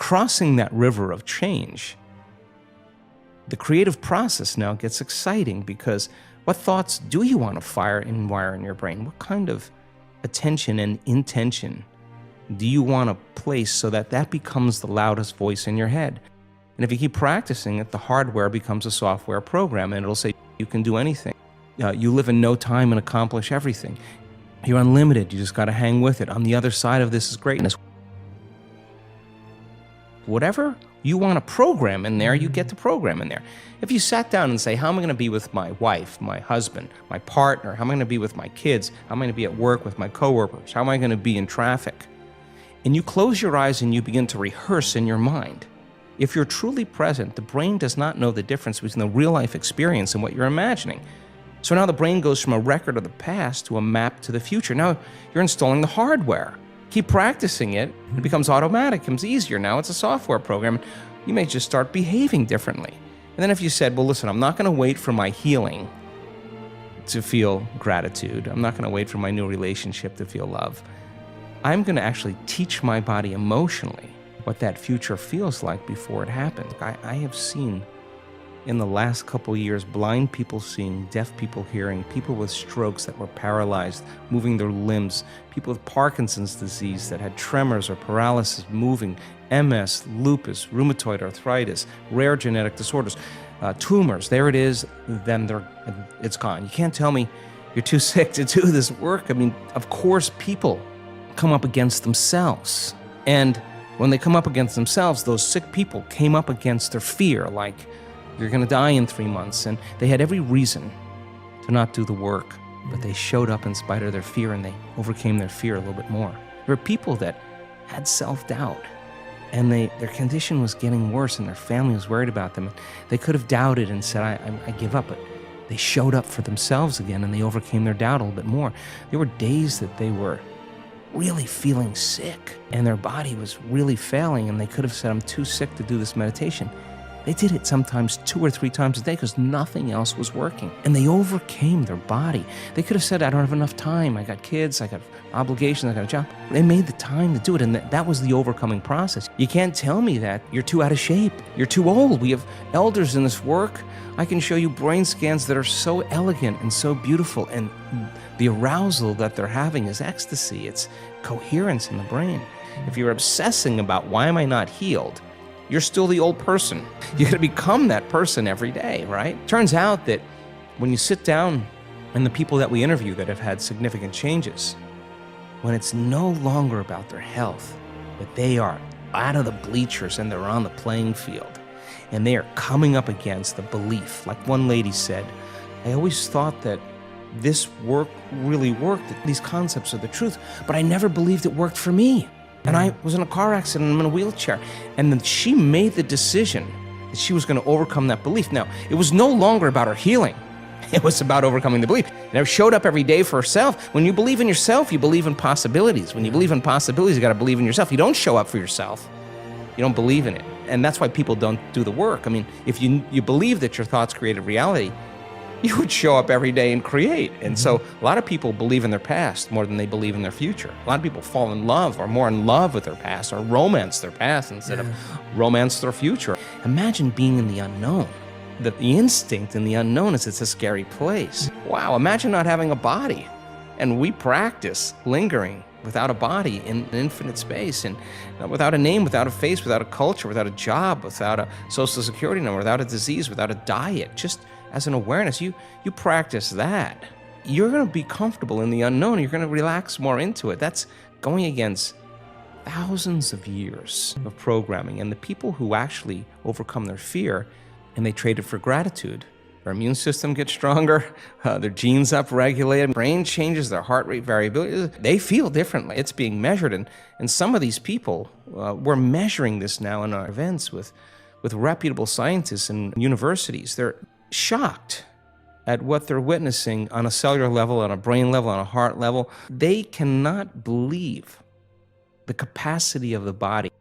crossing that river of change, the creative process now gets exciting, because what thoughts do you want to fire and wire in your brain? What kind of attention and intention do you want to place so that that becomes the loudest voice in your head? And if you keep practicing it, the hardware becomes a software program, and it'll say you can do anything. You live in no time and accomplish everything. You're unlimited. You just got to hang with it. On the other side of this is greatness. Whatever you want to program in there, you get to program in there. If you sat down and say, how am I going to be with my wife, my husband, my partner? How am I going to be with my kids? How am I going to be at work with my coworkers? How am I going to be in traffic? And you close your eyes and you begin to rehearse in your mind. If you're truly present, the brain does not know the difference between the real life experience and what you're imagining. So now the brain goes from a record of the past to a map to the future. Now you're installing the hardware. Keep practicing it. It becomes automatic, it becomes easier. Now it's a software program. You may just start behaving differently. And then if you said, well, listen, I'm not going to wait for my healing to feel gratitude. I'm not going to wait for my new relationship to feel love. I'm going to actually teach my body emotionally what that future feels like before it happens. I have seen in the last couple years blind people seeing, deaf people hearing, people with strokes that were paralyzed, moving their limbs, people with Parkinson's disease that had tremors or paralysis moving, MS, lupus, rheumatoid arthritis, rare genetic disorders, tumors. There it is, then it's gone. You can't tell me you're too sick to do this work. I mean, of course, people come up against themselves. And when they come up against themselves, those sick people came up against their fear, like, you're going to die in 3 months. And they had every reason to not do the work, but they showed up in spite of their fear, and they overcame their fear a little bit more. There were people that had self-doubt, and their condition was getting worse, and their family was worried about them. They could have doubted and said, I give up, but they showed up for themselves again, and they overcame their doubt a little bit more. There were days that they were really feeling sick, and their body was really failing, and they could have said, I'm too sick to do this meditation. They did it sometimes 2 or 3 times a day because nothing else was working. And they overcame their body. They could have said, I don't have enough time. I got kids, I got obligations, I got a job. They made the time to do it, and that was the overcoming process. You can't tell me that you're too out of shape. You're too old. We have elders in this work. I can show you brain scans that are so elegant and so beautiful, and the arousal that they're having is ecstasy. It's coherence in the brain. If you're obsessing about why am I not healed, you're still the old person. You gotta become that person every day, right? Turns out that when you sit down and the people that we interview that have had significant changes, when it's no longer about their health, but they are out of the bleachers and they're on the playing field, and they are coming up against the belief. Like one lady said, I always thought that this work really worked, that these concepts are the truth, but I never believed it worked for me. And I was in a car accident, I'm in a wheelchair. And then she made the decision that she was going to overcome that belief. Now, it was no longer about her healing. It was about overcoming the belief. And it showed up every day for herself. When you believe in yourself, you believe in possibilities. When you believe in possibilities, you got to believe in yourself. You don't show up for yourself. You don't believe in it. And that's why people don't do the work. I mean, if you believe that your thoughts create a reality, you would show up every day and create. And so a lot of people believe in their past more than they believe in their future. A lot of people fall in love or more in love with their past, or romance their past instead of romance their future. Imagine being in the unknown. The instinct in the unknown is it's a scary place. Wow, imagine not having a body. And we practice lingering without a body in infinite space, and without a name, without a face, without a culture, without a job, without a social security number, without a disease, without a diet, just as an awareness. You practice that, you're going to be comfortable in the unknown. You're going to relax more into it. That's going against thousands of years of programming. And the people who actually overcome their fear and they trade it for gratitude, their immune system gets stronger, their genes upregulated, brain changes, their heart rate variability, they feel differently. It's being measured. And some of these people, we're measuring this now in our events with reputable scientists and universities. They're shocked at what they're witnessing on a cellular level, on a brain level, on a heart level. They cannot believe the capacity of the body